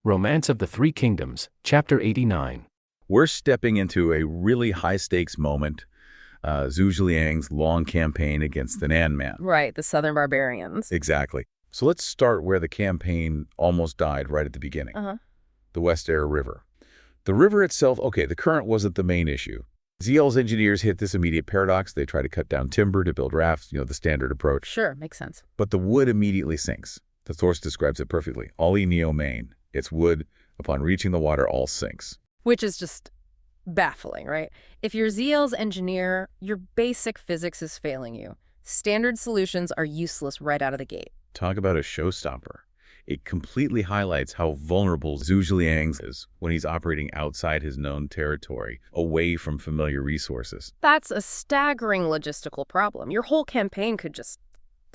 Romance of the Three Kingdoms, Chapter 89. We're stepping into a really high-stakes moment, Zhuge Liang's long campaign against the Nan Man. Right, the southern barbarians. Exactly. So let's start where the campaign almost died right at the beginning. The West Air River. The river itself, okay, the current wasn't the main issue. ZL's engineers hit this immediate paradox. They try to cut down timber to build rafts, the standard approach. Sure, makes sense. But the wood immediately sinks. The source describes it perfectly. Oli neo main. Its wood, upon reaching the water, all sinks. Which is just baffling, right? If you're ZL's engineer, your basic physics is failing you. Standard solutions are useless right out of the gate. Talk about a showstopper. It completely highlights how vulnerable Zhuge Liang is when he's operating outside his known territory, away from familiar resources. That's a staggering logistical problem. Your whole campaign could just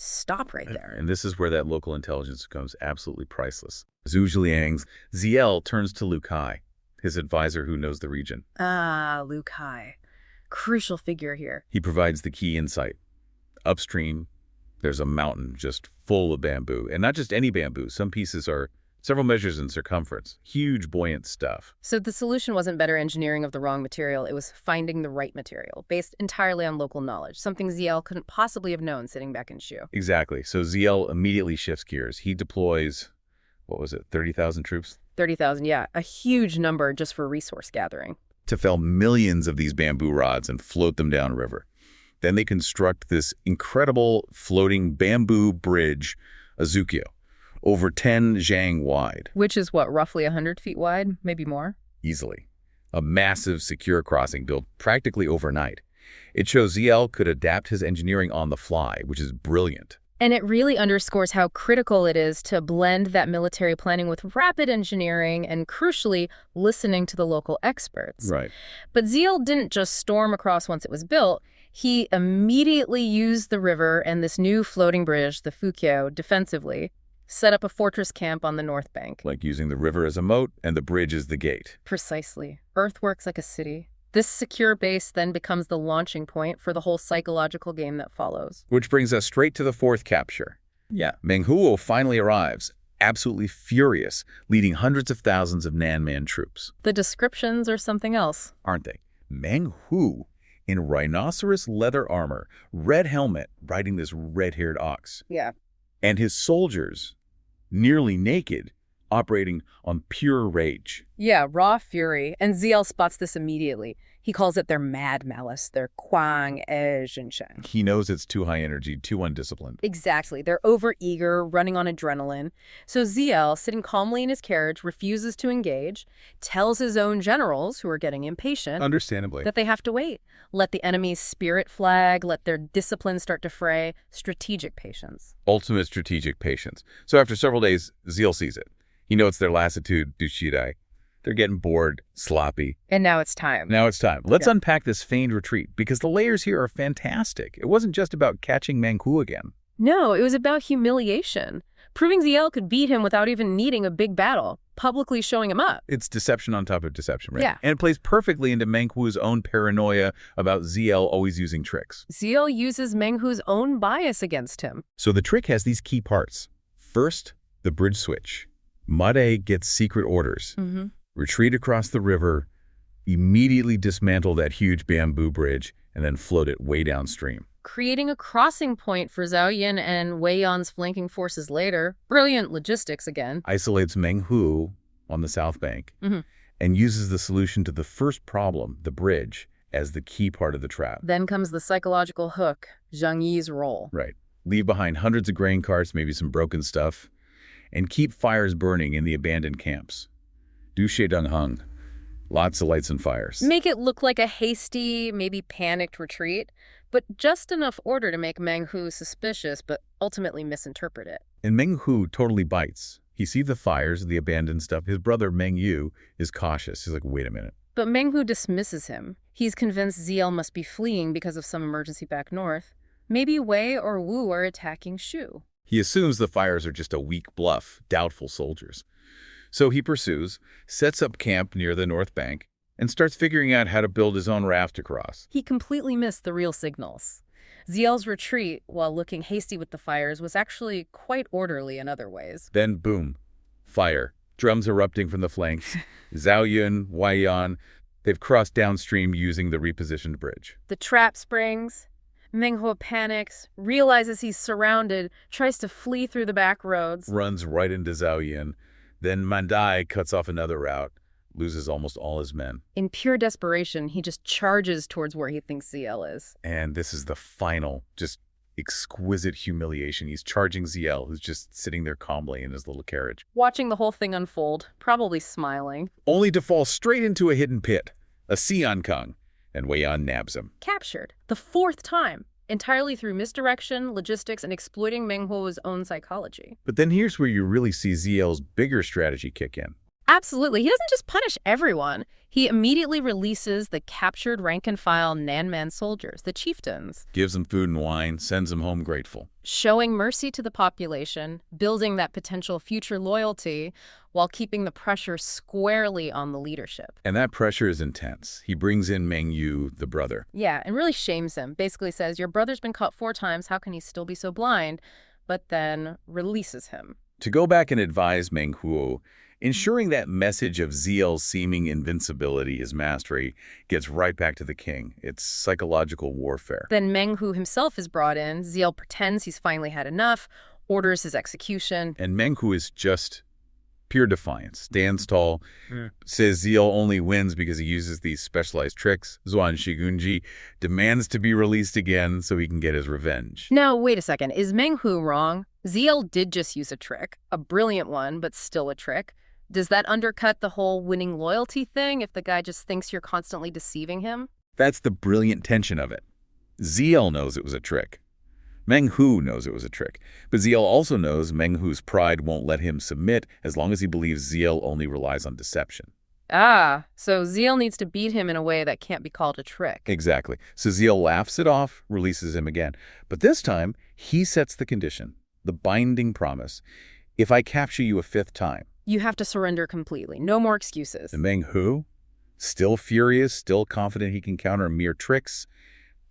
stop right there. And this is where that local intelligence becomes absolutely priceless. Zhuge Liang's ZL turns to Liu Kai, his advisor who knows the region. Liu Kai. Crucial figure here. He provides the key insight. Upstream, there's a mountain just full of bamboo. And not just any bamboo. Some pieces are several measures in circumference. Huge, buoyant stuff. So the solution wasn't better engineering of the wrong material. It was finding the right material, based entirely on local knowledge, something ZL couldn't possibly have known sitting back in Shu. Exactly. So ZL immediately shifts gears. He deploys, 30,000 troops? 30,000, yeah. A huge number just for resource gathering. To fell millions of these bamboo rods and float them downriver. Then they construct this incredible floating bamboo bridge, a Zhuge, over 10 zhang wide. Which is what, roughly 100 feet wide, maybe more? Easily. A massive, secure crossing built practically overnight. It shows ZL could adapt his engineering on the fly, which is brilliant. And it really underscores how critical it is to blend that military planning with rapid engineering and, crucially, listening to the local experts. Right. But ZL didn't just storm across once it was built. He immediately used the river and this new floating bridge, the Fuqiao, defensively, set up a fortress camp on the north bank. Like using the river as a moat and the bridge as the gate. Precisely. Earthworks like a city. This secure base then becomes the launching point for the whole psychological game that follows. Which brings us straight to the fourth capture. Yeah. Menghuo finally arrives, absolutely furious, leading hundreds of thousands of Nan Man troops. The descriptions are something else. Aren't they? Menghuo, in rhinoceros leather armor, red helmet, riding this red-haired ox. Yeah. And his soldiers, nearly naked, operating on pure rage. Yeah, raw fury. And ZL spots this immediately. He calls it their mad malice, their Kuang E Zhenshen. He knows it's too high energy, too undisciplined. Exactly. They're overeager, running on adrenaline. So ZL, sitting calmly in his carriage, refuses to engage, tells his own generals, who are getting impatient, Understandably, that they have to wait. Let the enemy's spirit flag, let their discipline start to fray. Strategic patience. Ultimate strategic patience. So after several days, ZL sees it. He notes their lassitude, dushidai. They're getting bored, sloppy. And now it's time. Let's unpack this feigned retreat, because the layers here are fantastic. It wasn't just about catching Menghuo again. No, it was about humiliation. Proving ZL could beat him without even needing a big battle. Publicly showing him up. It's deception on top of deception, right? Yeah. And it plays perfectly into Menghuo's own paranoia about ZL always using tricks. ZL uses Menghuo's own bias against him. So the trick has these key parts. First, the bridge switch. Made gets secret orders. Retreat across the river, immediately dismantle that huge bamboo bridge, and then float it way downstream. Creating a crossing point for Zhao Yin and Wei Yan's flanking forces later. Brilliant logistics again. Isolates Menghuo on the south bank and uses the solution to the first problem, the bridge, as the key part of the trap. Then comes the psychological hook, Zhang Yi's role. Right. Leave behind hundreds of grain carts, maybe some broken stuff, and keep fires burning in the abandoned camps. Du Shedong Hung. Lots of lights and fires. Make it look like a hasty, maybe panicked retreat, but just enough order to make Menghuo suspicious, but ultimately misinterpret it. And Menghuo totally bites. He sees the fires, the abandoned stuff. His brother Mengyu is cautious. He's like, wait a minute. But Menghuo dismisses him. He's convinced ZL must be fleeing because of some emergency back north. Maybe Wei or Wu are attacking Shu. He assumes the fires are just a weak bluff, doubtful soldiers. So he pursues, sets up camp near the north bank, and starts figuring out how to build his own raft across. He completely missed the real signals. ZL's retreat, while looking hasty with the fires, was actually quite orderly in other ways. Then, boom, fire, drums erupting from the flanks. Zhao Yun, Wei Yan, they've crossed downstream using the repositioned bridge. The trap springs. Menghuo panics, realizes he's surrounded, tries to flee through the back roads. Runs right into Zhao Yun. Then Mandai cuts off another route, loses almost all his men. In pure desperation, he just charges towards where he thinks ZL is. And this is the final, just exquisite humiliation. He's charging ZL, who's just sitting there calmly in his little carriage. Watching the whole thing unfold, probably smiling. Only to fall straight into a hidden pit, a Xiankang, and Wei Yan nabs him. Captured. The 4th time. Entirely through misdirection, logistics, and exploiting Menghuo's own psychology. But then here's where you really see ZL's bigger strategy kick in. Absolutely. He doesn't just punish everyone. He immediately releases the captured rank-and-file Nanman soldiers, the chieftains. Gives them food and wine, sends them home grateful. Showing mercy to the population, building that potential future loyalty, while keeping the pressure squarely on the leadership. And that pressure is intense. He brings in Menghuo, the brother. Yeah, and really shames him. Basically says, your brother's been caught 4 times, how can he still be so blind? But then releases him. To go back and advise Menghuo, ensuring that message of ZL's seeming invincibility, his mastery, gets right back to the king. It's psychological warfare. Then Menghuo himself is brought in. ZL pretends he's finally had enough, orders his execution. And Menghuo is just pure defiance. Stands tall, says ZL only wins because he uses these specialized tricks. Zuan Shigunji demands to be released again so he can get his revenge. Now, wait a second. Is Menghuo wrong? ZL did just use a trick. A brilliant one, but still a trick. Does that undercut the whole winning loyalty thing if the guy just thinks you're constantly deceiving him? That's the brilliant tension of it. ZL knows it was a trick. Menghuo knows it was a trick. But ZL also knows Menghuo's pride won't let him submit as long as he believes ZL only relies on deception. Ah, so ZL needs to beat him in a way that can't be called a trick. Exactly. So ZL laughs it off, releases him again. But this time, he sets the condition, the binding promise. If I capture you a 5th time, you have to surrender completely. No more excuses. And Menghuo, still furious, still confident he can counter mere tricks,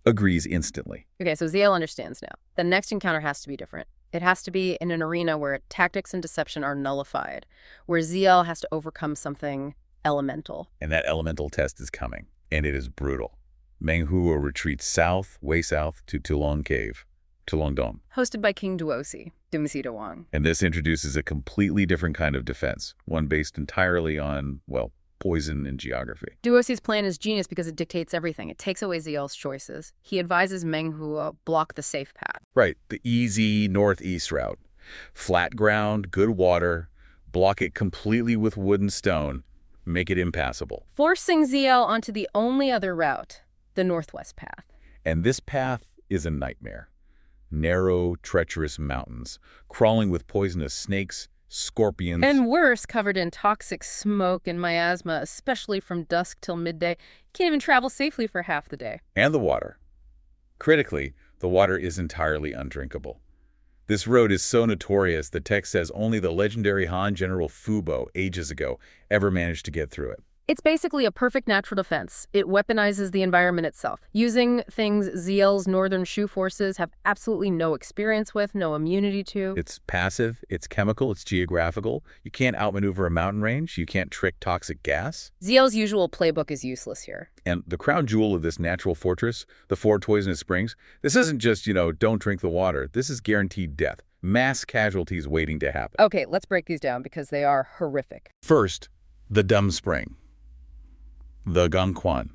agrees instantly. Okay, so ZL understands now. The next encounter has to be different. It has to be in an arena where tactics and deception are nullified, where ZL has to overcome something elemental. And that elemental test is coming, and it is brutal. Menghuo retreats south, way south, to Tulong Cave, Tulong Dome. Hosted by King Duosi, Dumsita Wang. And this introduces a completely different kind of defense, one based entirely on, well, poison and geography. Duosi's plan is genius because it dictates everything. It takes away ZL's choices. He advises Menghuo block the safe path. Right, the easy northeast route. Flat ground, good water, block it completely with wood and stone, make it impassable. Forcing ZL onto the only other route, the northwest path. And this path is a nightmare. Narrow, treacherous mountains, crawling with poisonous snakes, scorpions. And worse, covered in toxic smoke and miasma, especially from dusk till midday. Can't even travel safely for half the day. And the water. Critically, the water is entirely undrinkable. This road is so notorious, the text says only the legendary Han General Fubo, ages ago, ever managed to get through it. It's basically a perfect natural defense. It weaponizes the environment itself, using things ZL's northern Shu forces have absolutely no experience with, no immunity to. It's passive, it's chemical, it's geographical. You can't outmaneuver a mountain range. You can't trick toxic gas. ZL's usual playbook is useless here. And the crown jewel of this natural fortress, the 4 poisonous springs, this isn't just, don't drink the water. This is guaranteed death. Mass casualties waiting to happen. Okay, let's break these down because they are horrific. First, the dumb spring. The Gangquan.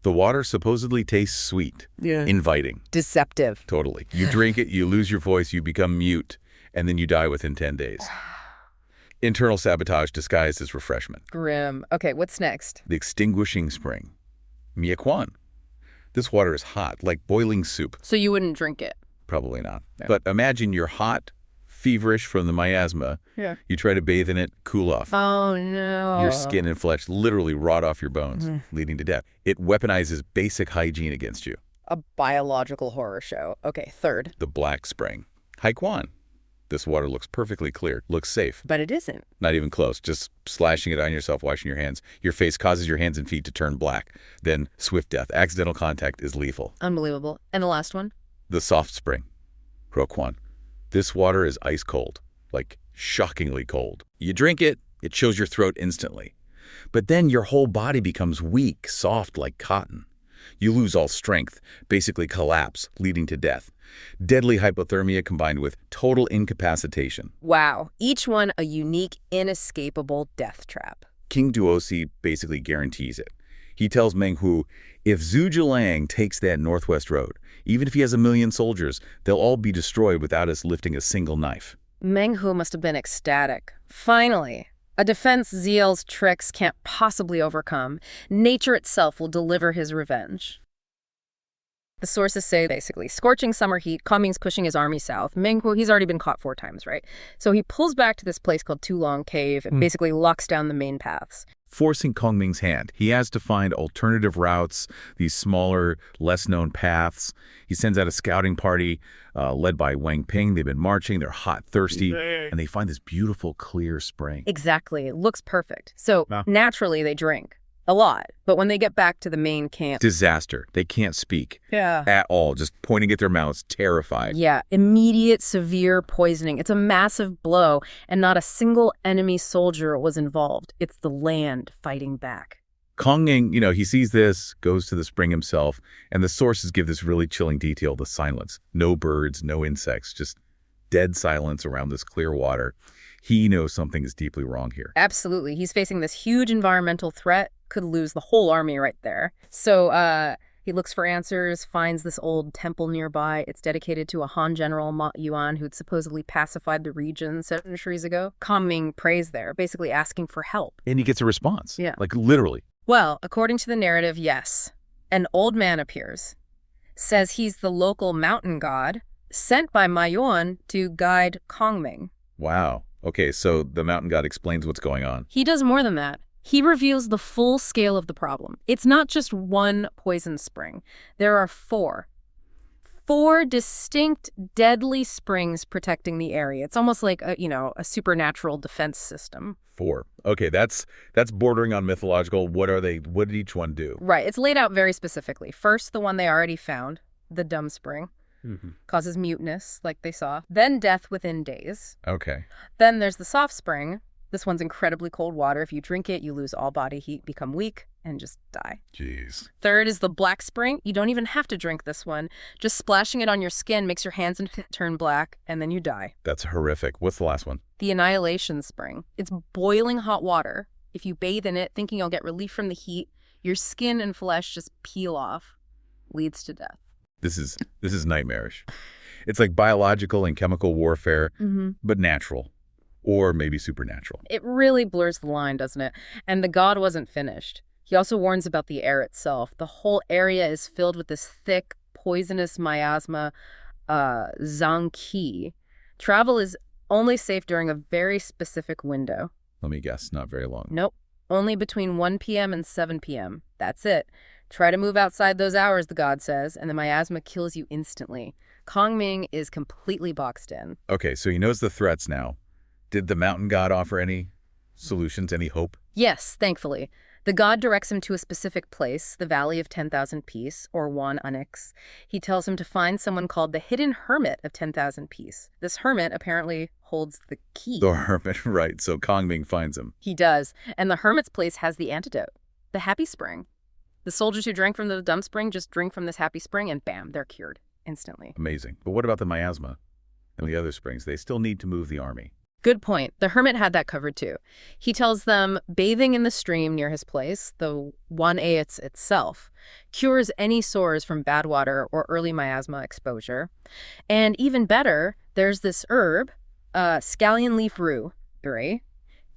The water supposedly tastes sweet, inviting. Deceptive. Totally. You drink it, you lose your voice, you become mute, and then you die within 10 days. Internal sabotage disguised as refreshment. Grim. Okay, what's next? The extinguishing spring. Miaquan. This water is hot, like boiling soup. So you wouldn't drink it? Probably not. No. But imagine you're hot, feverish from the miasma. Yeah. You try to bathe in it, cool off. Oh, no. Your skin and flesh literally rot off your bones, leading to death. It weaponizes basic hygiene against you. A biological horror show. Okay, third. The black spring. Haiquan. This water looks perfectly clear, looks safe. But it isn't. Not even close. Just slashing it on yourself, washing your hands. Your face causes your hands and feet to turn black. Then swift death. Accidental contact is lethal. Unbelievable. And the last one? The soft spring. Roquan. This water is ice cold, like shockingly cold. You drink it, It shows your throat instantly. But then your whole body becomes weak, soft like cotton. You lose all strength, basically collapse, leading to death. Deadly hypothermia combined with total incapacitation. Wow, each one a unique, inescapable death trap. King Duosi basically guarantees it. He tells Menghuo, if Zhuge Liang takes that northwest road, even if he has 1 million soldiers, they'll all be destroyed without us lifting a single knife. Menghuo must have been ecstatic. Finally, a defense Ziel's tricks can't possibly overcome. Nature itself will deliver his revenge. The sources say, basically, scorching summer heat, Kongming's pushing his army south. Menghuo, he's already been caught 4 times, right? So he pulls back to this place called Tulong Cave and basically locks down the main paths. Forcing Kongming's hand. He has to find alternative routes, these smaller, less-known paths. He sends out a scouting party led by Wang Ping. They've been marching. They're hot, thirsty, and they find this beautiful, clear spring. Exactly. It looks perfect. So naturally, they drink. A lot. But when they get back to the main camp... Disaster. They can't speak. Yeah. At all. Just pointing at their mouths, terrified. Yeah. Immediate, severe poisoning. It's a massive blow, and not a single enemy soldier was involved. It's the land fighting back. Kongming, he sees this, goes to the spring himself, and the sources give this really chilling detail, the silence. No birds, no insects, just dead silence around this clear water. He knows something is deeply wrong here. Absolutely. He's facing this huge environmental threat, could lose the whole army right there. So he looks for answers, finds this old temple nearby. It's dedicated to a Han general, Ma Yuan, who'd supposedly pacified the region centuries ago. Kongming prays there, basically asking for help. And he gets a response. Yeah. Like literally. Well, according to the narrative, yes. An old man appears, says he's the local mountain god, sent by Ma Yuan to guide Kongming. Wow. Okay, so the mountain god explains what's going on. He does more than that. He reveals the full scale of the problem. It's not just one poison spring. There are 4. 4 distinct deadly springs protecting the area. It's almost like a supernatural defense system. 4. Okay, that's bordering on mythological. What are they? What did each one do? Right. It's laid out very specifically. First, the one they already found, the dumb spring. Causes muteness, like they saw. Then death within days. Okay. Then there's the soft spring. This one's incredibly cold water. If you drink it, you lose all body heat, become weak, and just die. Jeez. Third is the black spring. You don't even have to drink this one. Just splashing it on your skin makes your hands and feet turn black, and then you die. That's horrific. What's the last one? The annihilation spring. It's boiling hot water. If you bathe in it, thinking you'll get relief from the heat, your skin and flesh just peel off. Leads to death. This is nightmarish. It's like biological and chemical warfare, but natural. Or maybe supernatural. It really blurs the line, doesn't it? And the god wasn't finished. He also warns about the air itself. The whole area is filled with this thick, poisonous miasma, zhang qi. Travel is only safe during a very specific window. Let me guess, not very long. Nope. Only between 1 p.m. and 7 p.m. That's it. Try to move outside those hours, the god says, and the miasma kills you instantly. Kongming is completely boxed in. Okay, so he knows the threats now. Did the mountain god offer any solutions, any hope? Yes, thankfully. The god directs him to a specific place, the Valley of 10,000 Peace, or Wan Onyx. He tells him to find someone called the Hidden Hermit of 10,000 Peace. This hermit apparently holds the key. The hermit, right. So Kongming finds him. He does. And the hermit's place has the antidote, the happy spring. The soldiers who drank from the dumb spring just drink from this happy spring and bam, they're cured instantly. Amazing. But what about the miasma and the other springs? They still need to move the army. Good point. The hermit had that covered too. He tells them bathing in the stream near his place, the Wan Onyx itself, cures any sores from bad water or early miasma exposure. And even better, there's this herb, scallion leaf rue, right?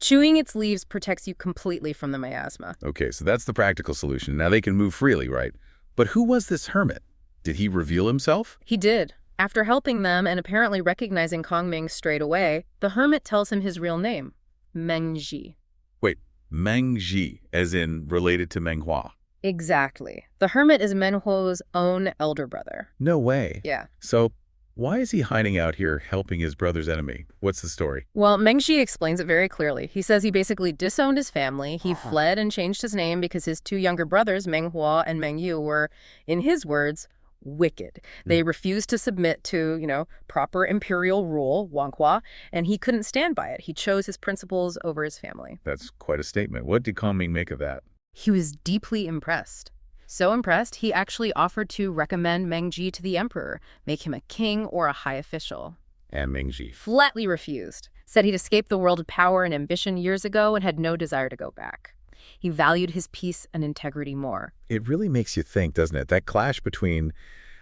Chewing its leaves protects you completely from the miasma. Okay, so that's the practical solution. Now they can move freely, right? But who was this hermit? Did he reveal himself? He did. After helping them and apparently recognizing Kongming straight away, the hermit tells him his real name, Mengji. Wait, Mengji, as in related to Menghuo? Exactly. The hermit is Menghuo's own elder brother. No way. Yeah. So why is he hiding out here helping his brother's enemy? What's the story? Well, Mengji explains it very clearly. He says he basically disowned his family. He fled and changed his name because his 2 younger brothers, Menghuo and Mengyu, were, in his words, wicked. They refused to submit to, proper imperial rule, Wanghua, and he couldn't stand by it. He chose his principles over his family. That's quite a statement. What did Kong Ming make of that? He was deeply impressed. So impressed, he actually offered to recommend Mengji to the emperor, make him a king or a high official. And Mengji Flatly refused. Said he'd escaped the world of power and ambition years ago and had no desire to go back. He valued his peace and integrity more. It really makes you think, doesn't it? That clash between,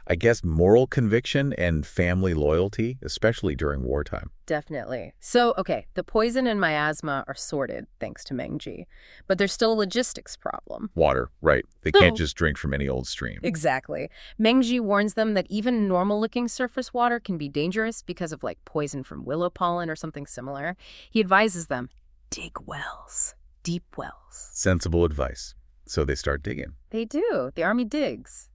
I guess, moral conviction and family loyalty, especially during wartime. Definitely. So, okay, the poison and miasma are sorted, thanks to Mengji. But there's still a logistics problem. Water, right. They can't just drink from any old stream. Exactly. Mengji warns them that even normal-looking surface water can be dangerous because of, poison from willow pollen or something similar. He advises them, dig wells, deep wells. Sensible advice. So they start digging. They do. The army digs.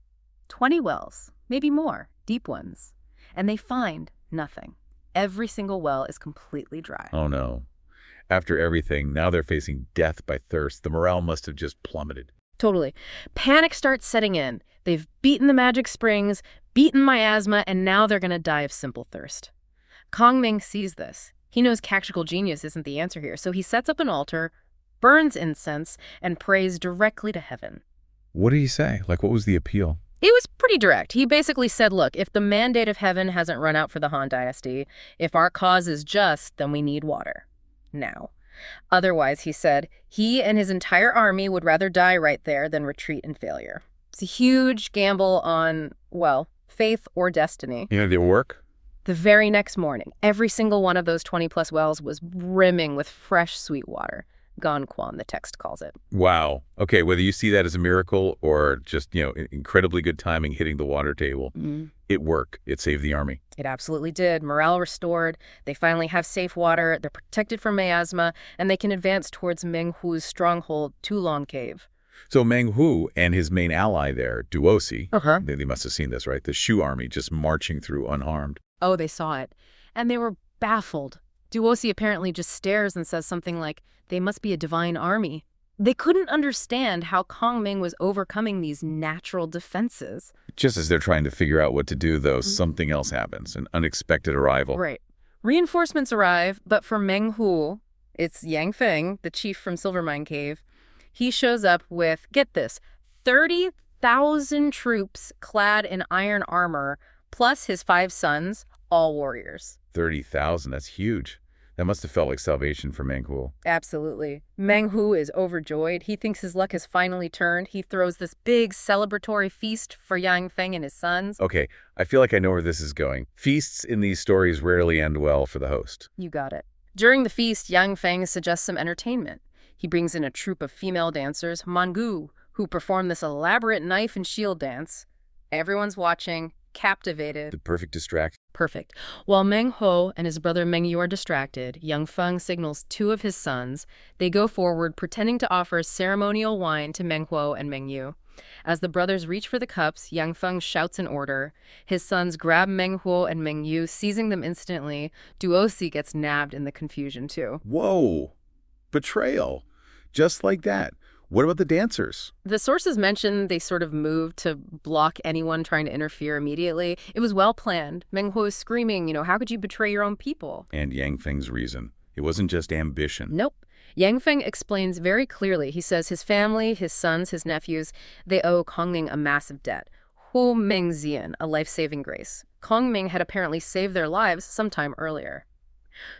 20 wells, maybe more, deep ones. And they find nothing. Every single well is completely dry. Oh, no. After everything, now they're facing death by thirst. The morale must have just plummeted. Totally. Panic starts setting in. They've beaten the magic springs, beaten miasma, and now they're going to die of simple thirst. Kong Ming sees this. He knows tactical genius isn't the answer here, so he sets up an altar, burns incense, and prays directly to heaven. What did he say? What was the appeal? It was pretty direct. He basically said, look, if the mandate of heaven hasn't run out for the Han Dynasty, if our cause is just, then we need water. Now. Otherwise, he said, he and his entire army would rather die right there than retreat in failure. It's a huge gamble on, faith or destiny. Did it work? The very next morning, every single one of those 20-plus wells was brimming with fresh, sweet water. Ganquan, the text calls it. Wow. Okay, whether you see that as a miracle or just, incredibly good timing hitting the water table, it worked. It saved the army. It absolutely did. Morale restored. They finally have safe water. They're protected from miasma, and they can advance towards Menghuo's stronghold, Tulong Cave. So Menghuo and his main ally there, Duosi, they must have seen this, right? The Shu army just marching through unharmed. Oh, they saw it. And they were baffled. Duosi apparently just stares and says something like, they must be a divine army. They couldn't understand how Kong Ming was overcoming these natural defenses. Just as they're trying to figure out what to do, though, something else happens, an unexpected arrival. Right. Reinforcements arrive, but for Menghuo, it's Yang Feng, the chief from Silvermine Cave. He shows up with, get this, 30,000 troops clad in iron armor, plus his 5 sons, all warriors. 30,000, that's huge. That must have felt like salvation for Menghuo. Absolutely. Menghuo is overjoyed. He thinks his luck has finally turned. He throws this big celebratory feast for Yang Feng and his sons. Okay, I feel like I know where this is going. Feasts in these stories rarely end well for the host. You got it. During the feast, Yang Feng suggests some entertainment. He brings in a troupe of female dancers, Menghuo, who perform this elaborate knife and shield dance. Everyone's watching, captivated. The perfect distraction. Perfect. While Menghuo and his brother Mengyu are distracted, Yang Feng signals 2 of his sons. They go forward, pretending to offer ceremonial wine to Menghuo and Mengyu. As the brothers reach for the cups, Yang Feng shouts an order. His sons grab Menghuo and Mengyu, seizing them instantly. Duosi gets nabbed in the confusion, too. Whoa! Betrayal. Just like that. What about the dancers? The sources mention they sort of moved to block anyone trying to interfere immediately. It was well planned. Menghuo is screaming, how could you betray your own people? And Yang Feng's reason. It wasn't just ambition. Nope. Yang Feng explains very clearly. He says his family, his sons, his nephews, they owe Kong Ming a massive debt. Hu Mengzian, a life-saving grace. Kong Ming had apparently saved their lives sometime earlier.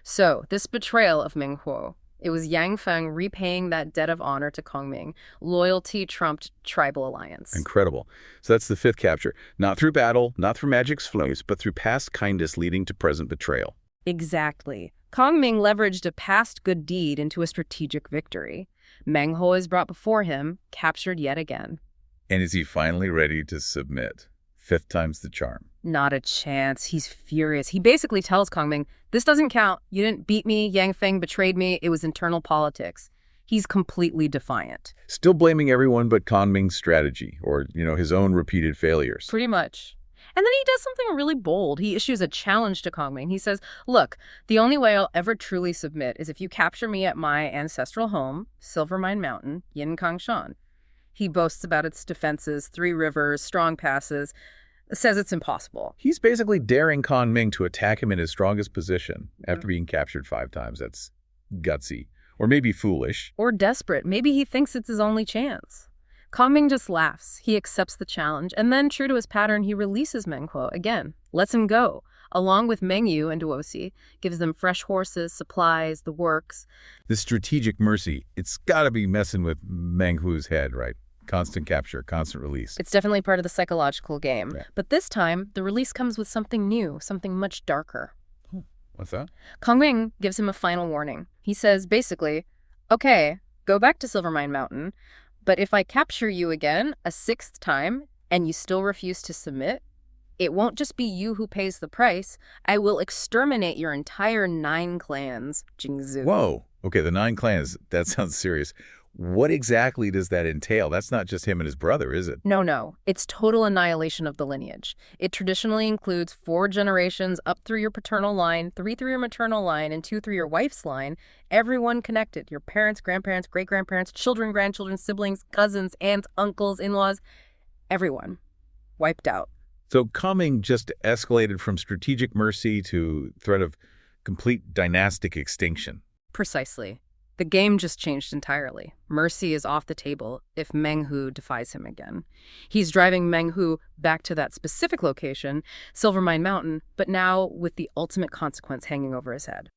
So, this betrayal of Menghuo, it was Yang Feng repaying that debt of honor to Kong Ming. Loyalty trumped tribal alliance. Incredible. So that's the 5th capture. Not through battle, not through magic's flows, but through past kindness leading to present betrayal. Exactly. Kong Ming leveraged a past good deed into a strategic victory. Menghuo is brought before him, captured yet again. And is he finally ready to submit? 5th time's the charm. Not a chance. He's furious. He basically tells Kong Ming, this doesn't count. You didn't beat me. Yang Feng betrayed me. It was internal politics. He's completely defiant. Still blaming everyone but Kong Ming's strategy or, his own repeated failures. Pretty much. And then he does something really bold. He issues a challenge to Kong Ming. He says, look, the only way I'll ever truly submit is if you capture me at my ancestral home, Silvermine Mountain, Yin Kangshan. He boasts about its defenses, 3 rivers, strong passes. says it's impossible. He's basically daring Kan Ming to attack him in his strongest position after being captured 5 times. That's gutsy. Or maybe foolish. Or desperate. Maybe he thinks it's his only chance. Kan Ming just laughs. He accepts the challenge, and then, true to his pattern, he releases Menghuo again, lets him go, along with Mengyu and Duosi, gives them fresh horses, supplies, the works. This strategic mercy, it's got to be messing with Menghuo's head, right? Constant capture, constant release. It's definitely part of the psychological game. Yeah. But this time, the release comes with something new, something much darker. What's that? Kan Ming gives him a final warning. He says, basically, okay, go back to Silvermine Mountain, but if I capture you again a 6th time and you still refuse to submit, it won't just be you who pays the price. I will exterminate your entire 9 clans, Jingzhu. Whoa. Okay, the 9 clans. That sounds serious. What exactly does that entail? That's not just him and his brother, is it? No. It's total annihilation of the lineage. It traditionally includes 4 generations up through your paternal line, 3 through your maternal line, and 2 through your wife's line. Everyone connected. Your parents, grandparents, great-grandparents, children, grandchildren, siblings, cousins, aunts, uncles, in-laws. Everyone. Wiped out. So Kan Ming just escalated from strategic mercy to threat of complete dynastic extinction. Precisely. The game just changed entirely. Mercy is off the table if Menghuo defies him again. He's driving Menghuo back to that specific location, Silvermine Mountain, but now with the ultimate consequence hanging over his head.